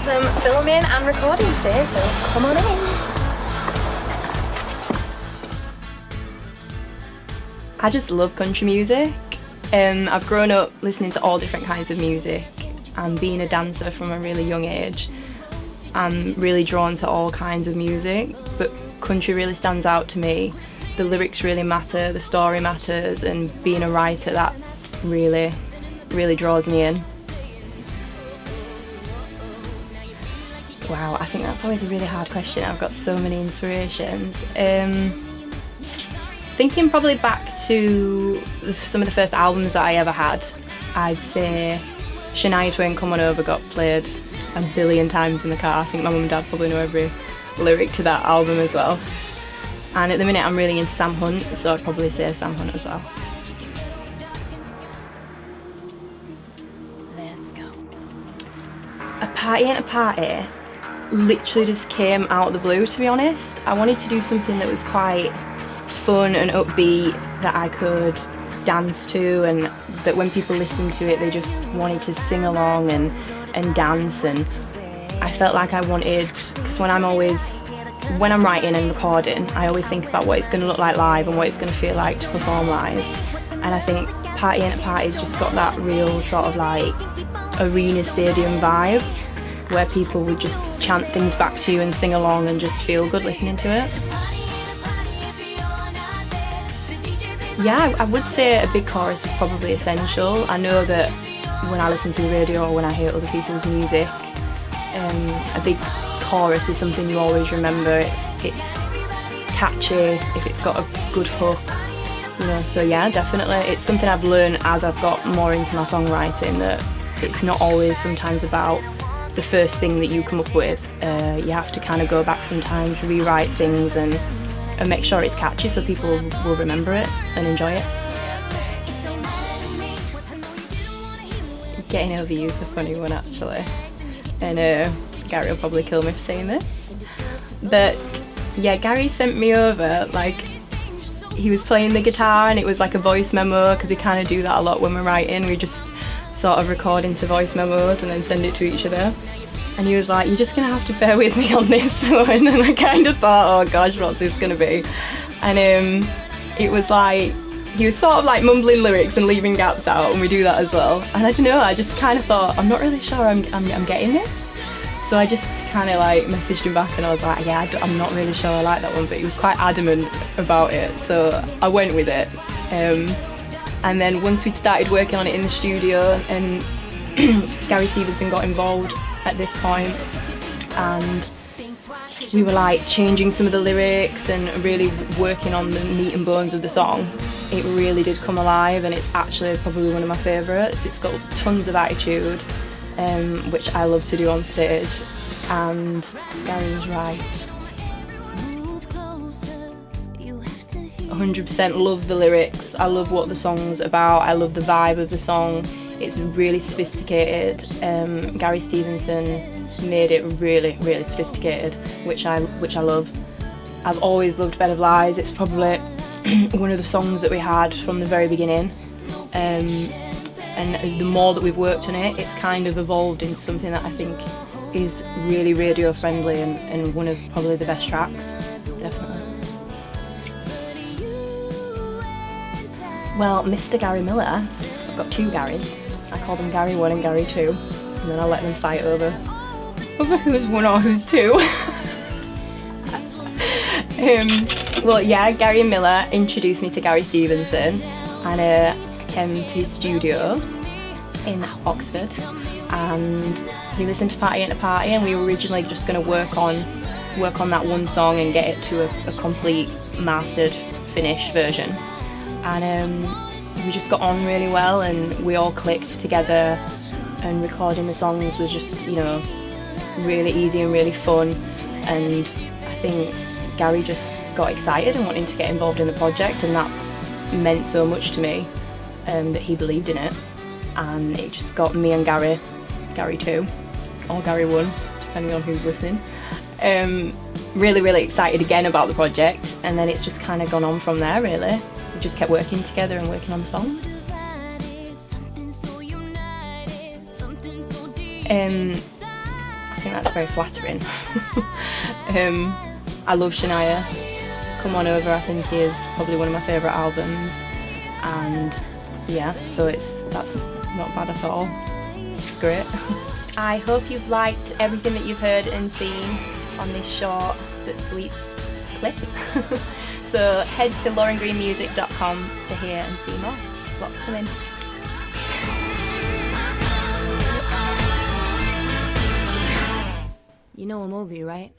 some filming and recording today, so come on in. I just love country music. I've grown up listening to all different kinds of music and being a dancer from a really young age. I'm really drawn to all kinds of music, but country really stands out to me. The lyrics really matter, the story matters, and being a writer, that really, really draws me in. Wow, I think that's always a really hard question. I've got so many inspirations. Thinking probably back to some of the first albums that I ever had, I'd say Shania Twain, Come On Over got played a billion times in the car. I think my mum and dad probably know every lyric to that album as well. And at the minute I'm really into Sam Hunt, so I'd probably say Sam Hunt as well. Let's go. A Party Ain't a Party literally just came out of the blue, to be honest. I wanted to do something that was quite fun and upbeat, that I could dance to, and that when people listened to it they just wanted to sing along and dance. And I felt like I wanted, because when I'm writing and recording, I always think about what it's going to look like live and what it's going to feel like to perform live. And I think Party Ain't a Party's just got that real sort of like arena stadium vibe, where people would just chant things back to you and sing along and just feel good listening to it. Yeah, I would say a big chorus is probably essential. I know that when I listen to the radio or when I hear other people's music, a big chorus is something you always remember. It's catchy, if it's got a good hook, you know, so yeah, definitely. It's something I've learned as I've got more into my songwriting, that it's not always sometimes about the first thing that you come up with. You have to kind of go back sometimes, rewrite things and make sure it's catchy so people will remember it and enjoy it. Getting over you is a funny one actually, and Gary will probably kill me for saying this, but yeah, Gary sent me over, like, he was playing the guitar and it was like a voice memo, because we kind of do that a lot when we're writing, we just sort of record into voice memos and then send it to each other. And he was like, you're just going to have to bear with me on this one. And I kind of thought, oh gosh, what's this going to be? And it was like, he was sort of like mumbling lyrics and leaving gaps out, and we do that as well. And I don't know, I just kind of thought, I'm not really sure I'm getting this. So I just kind of like messaged him back and I was like, yeah, I'm not really sure I like that one, but he was quite adamant about it. So I went with it. And then once we'd started working on it in the studio, and Gary Stevenson got involved at this point, and we were like changing some of the lyrics and really working on the meat and bones of the song, it really did come alive, and it's actually probably one of my favourites. It's got tons of attitude, which I love to do on stage, and Gary was right. 100% love the lyrics, I love what the song's about, I love the vibe of the song. It's really sophisticated. Gary Stevenson made it really, really sophisticated, which I love. I've always loved Bed of Lies. It's probably one of the songs that we had from the very beginning. And the more that we've worked on it, it's kind of evolved into something that I think is really radio friendly and one of probably the best tracks, definitely. Well, Mr. Gary Miller, I've got two Garys. I call them Gary 1 and Gary 2, and then I'll let them fight over who's 1 or who's 2. Well, yeah, Gary Miller introduced me to Gary Stevenson, and I came to his studio in Oxford, and he listened to Party Ain't a Party, and we were originally just going to work on that one song and get it to a complete mastered, finished version. And we just got on really well, and we all clicked together, and recording the songs was just, you know, really easy and really fun. And I think Gary just got excited and wanted to get involved in the project, and that meant so much to me, that he believed in it. And it just got me and Gary 2 or Gary 1, depending on who's listening, really, really excited again about the project. And then it's just kind of gone on from there, really. We just kept working together and working on the songs. think that's very flattering. I love Shania. Come On Over, I think, is probably one of my favourite albums, and yeah, so that's not bad at all. It's great. I hope you've liked everything that you've heard and seen on this short but sweet clip. So head to laurengreenmusic.com to hear and see more. Lots coming. You know a movie, right?